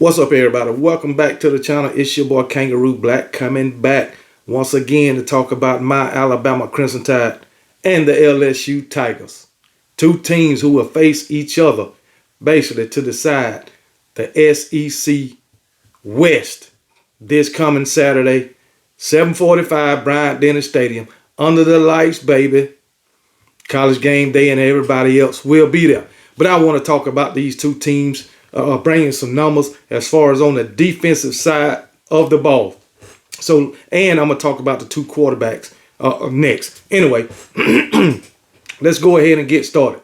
What's up, everybody? Welcome back to the channel. It's your boy Kangaroo Black coming back once again to talk about my Alabama Crimson Tide and the LSU Tigers. Two teams who will face each other basically to decide the SEC West this coming Saturday, 7:45 Bryant Denny Stadium. Under the lights, baby. College game day and everybody else will be there. But I want to talk about these two teams, bringing some numbers as far as on the defensive side of the ball. So, and I'm going to talk about the two quarterbacks next. Anyway, let's go ahead and get started.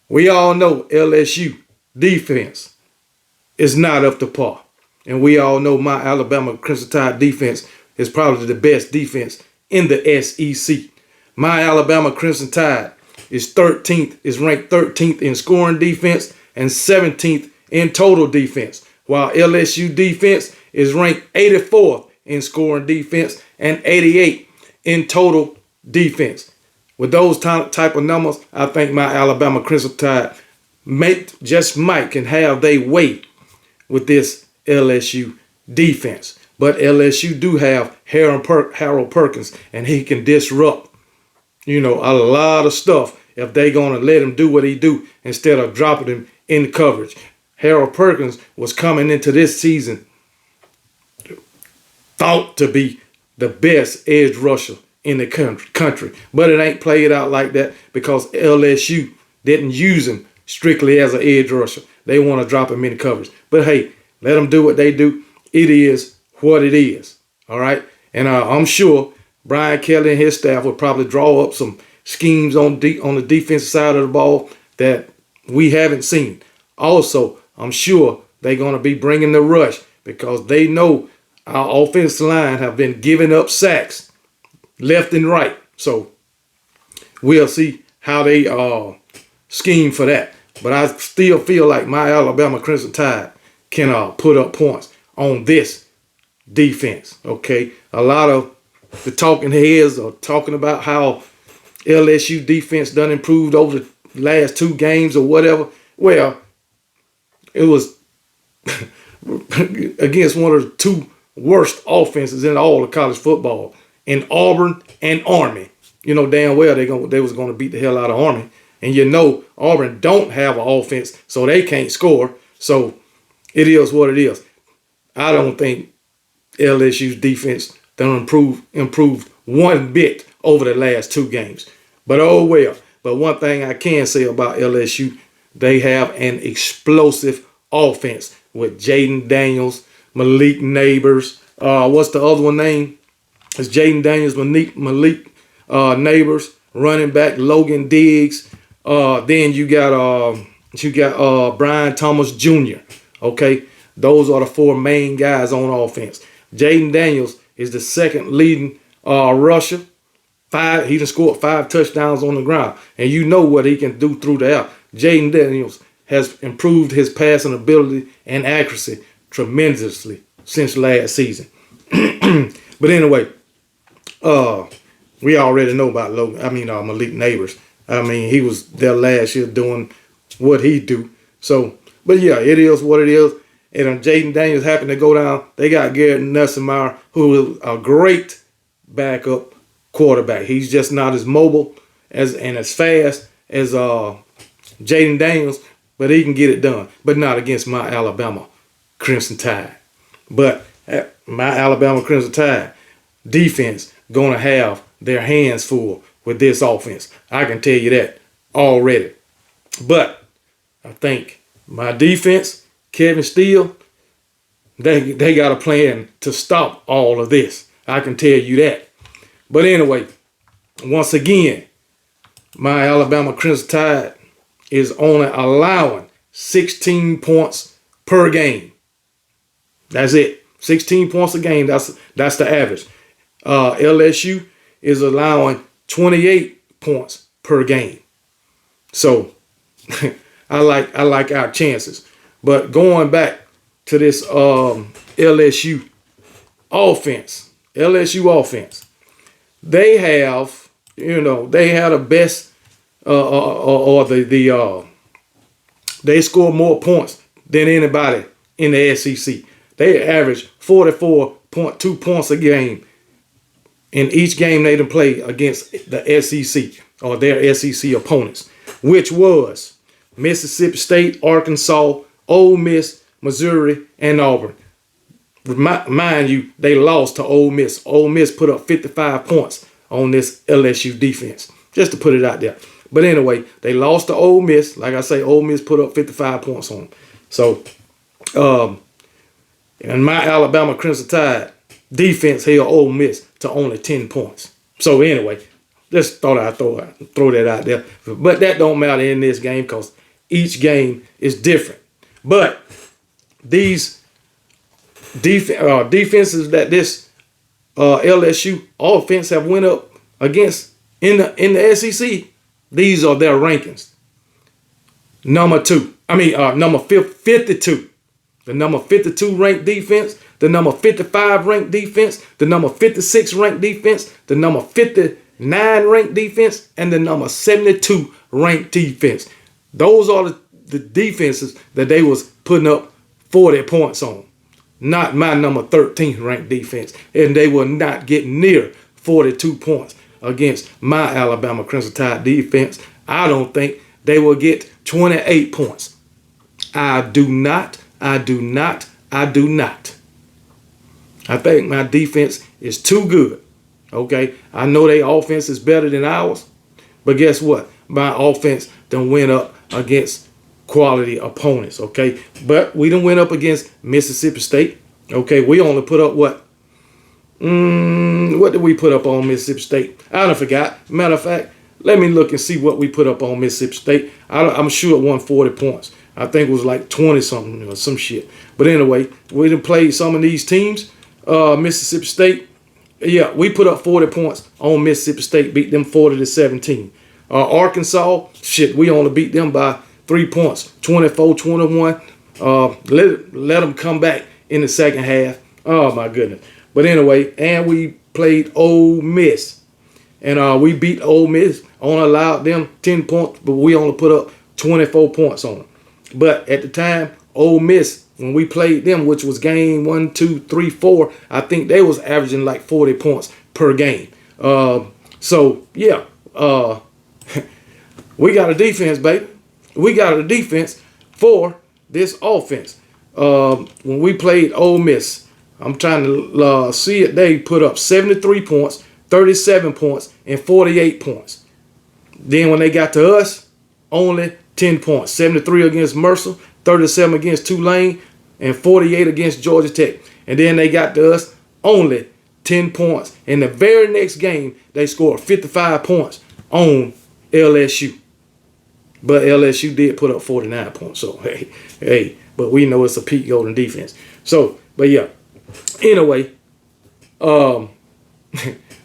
We all know LSU defense is not up to par. And we all know my Alabama Crimson Tide defense is probably the best defense in the SEC. My Alabama Crimson Tide is ranked 13th in scoring defense and 17th in total defense, while LSU defense is ranked 84th in scoring defense and 88th in total defense. With those type of numbers, I think my Alabama Crimson Tide can have their way with this LSU defense. But LSU do have Harold Perkins, and he can disrupt a lot of stuff if they gonna let him do what he do instead of dropping him in coverage. Harold Perkins was coming into this season thought to be the best edge rusher in the country, but it ain't played out like that because LSU didn't use him strictly as an edge rusher. They want to drop him in coverage. But hey, let them do what they do. It is what it is. All right, and I'm sure Brian Kelly and his staff would probably draw up some schemes on the defensive side of the ball that we haven't seen. Also, I'm sure they're going to be bringing the rush because they know our offensive line have been giving up sacks left and right. So we'll see how they scheme for that. But I still feel like my Alabama Crimson Tide can put up points on this defense. Okay, a lot of the talking heads are talking about how LSU defense done improved over the last two games or whatever. Well, it was against one of the two worst offenses in all of college football in Auburn and Army. You know damn well they was going to beat the hell out of Army. And Auburn don't have an offense, so they can't score. So it is what it is. I don't think LSU's defense done improved one bit over the last two games. But oh well. But one thing I can say about LSU, they have an explosive offense with Jaden Daniels, Malik Neighbors. What's the other one name? It's Jaden Daniels, Malik Neighbors, running back Logan Diggs. Then you got Brian Thomas Jr. Okay, those are the four main guys on offense. Jaden Daniels is the second leading rusher. He just scored 5 touchdowns on the ground. And you know what he can do through the air. Jaden Daniels has improved his passing ability and accuracy tremendously since last season. But anyway, we already know about Malik Neighbors. He was there last year doing what he do. So, but yeah, it is what it is. And Jaden Daniels happened to go down. They got Garrett Nussmeier, who is a great backup quarterback. He's just not as mobile and as fast as Jaden Daniels, but he can get it done. But not against my Alabama Crimson Tide. But my Alabama Crimson Tide defense gonna have their hands full with this offense. I can tell you that already. But I think my defense, Kevin Steele, they got a plan to stop all of this. I can tell you that. But anyway, once again, my Alabama Crimson Tide is only allowing 16 points per game. That's it. 16 points a game. That's the average. LSU is allowing 28 points per game. So I like our chances. But going back to this LSU offense, they have the best they score more points than anybody in the SEC. They average 44.2 points a game in each game they done played against the SEC or their SEC opponents, which was Mississippi State, Arkansas, Ole Miss, Missouri, and Auburn. Mind you, they lost to Ole Miss. Ole Miss put up 55 points on this LSU defense, just to put it out there. But anyway, they lost to Ole Miss. Like I say, Ole Miss put up 55 points on them. So, and my Alabama Crimson Tide defense held Ole Miss to only 10 points. So anyway, just thought I'd throw that out there. But that don't matter in this game because each game is different. But these defenses that this LSU offense have went up against in the SEC, these are their rankings. Number 52. The number 52 ranked defense, the number 55 ranked defense, the number 56 ranked defense, the number 59 ranked defense, and the number 72 ranked defense. Those are the defenses that they was putting up 40 points on. Not my number 13 ranked defense. And they will not get near 42 points against my Alabama Crimson Tide defense. I don't think they will get 28 points. I do not. I think my defense is too good. Okay, I know their offense is better than ours, but guess what? My offense done went up against quality opponents. Okay, but we done went up against Mississippi State. Okay, we only put up what? What did we put up on Mississippi State? I done forgot. Matter of fact, let me look and see what we put up on Mississippi State. I'm sure it won 40 points. I think it was like 20 something or some shit. But anyway, we done played some of these teams. Mississippi State, yeah, we put up 40 points on Mississippi State, beat them 40-17. Arkansas, shit, we only beat them by 3 points, 24-21. Let them come back in the second half. Oh my goodness. But anyway, and we played Ole Miss. And we beat Ole Miss, only allowed them 10 points, but we only put up 24 points on them. But at the time, Ole Miss, when we played them, which was game 1, 2, 3, 4, I think they was averaging like 40 points per game. So, yeah, we got a defense, baby. We got a defense for this offense. When we played Ole Miss, I'm trying to see it. They put up 73 points, 37 points, and 48 points. Then when they got to us, only 10 points. 73 against Mercer, 37 against Tulane, and 48 against Georgia Tech. And then they got to us, only 10 points. In the very next game, they scored 55 points on LSU. But LSU did put up 49 points. So, hey, but we know it's a Pete Golden defense. So, but yeah. Anyway,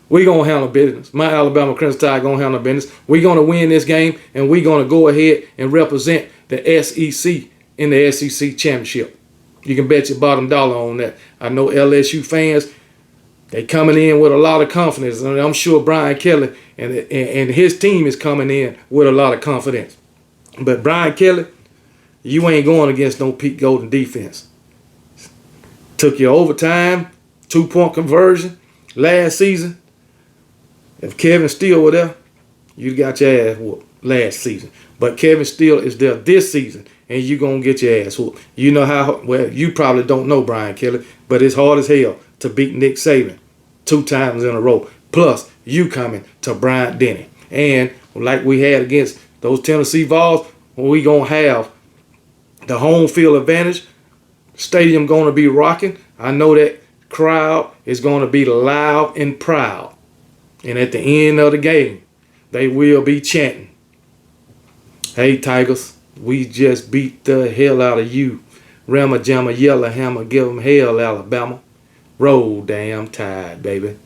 we going to handle business. My Alabama Crimson Tide going to handle business. We're going to win this game, and we're going to go ahead and represent the SEC in the SEC championship. You can bet your bottom dollar on that. I know LSU fans, they coming in with a lot of confidence. And I'm sure Brian Kelly and his team is coming in with a lot of confidence. But Brian Kelly, you ain't going against no Pete Golden defense. Took you overtime, 2-point conversion last season. If Kevin Steele were there, you got your ass whooped last season. But Kevin Steele is there this season, and you're going to get your ass whooped. You know how, well, you probably don't know Brian Kelly, but it's hard as hell to beat Nick Saban 2 times in a row. Plus, you coming to Bryant-Denny. And like we had against those Tennessee Vols, we going to have the home field advantage. Stadium going to be rocking. I know that crowd is going to be loud and proud. And at the end of the game, they will be chanting, "Hey, Tigers, we just beat the hell out of you. Rammer, jammer, yellow hammer, give them hell, Alabama. Roll damn Tide, baby."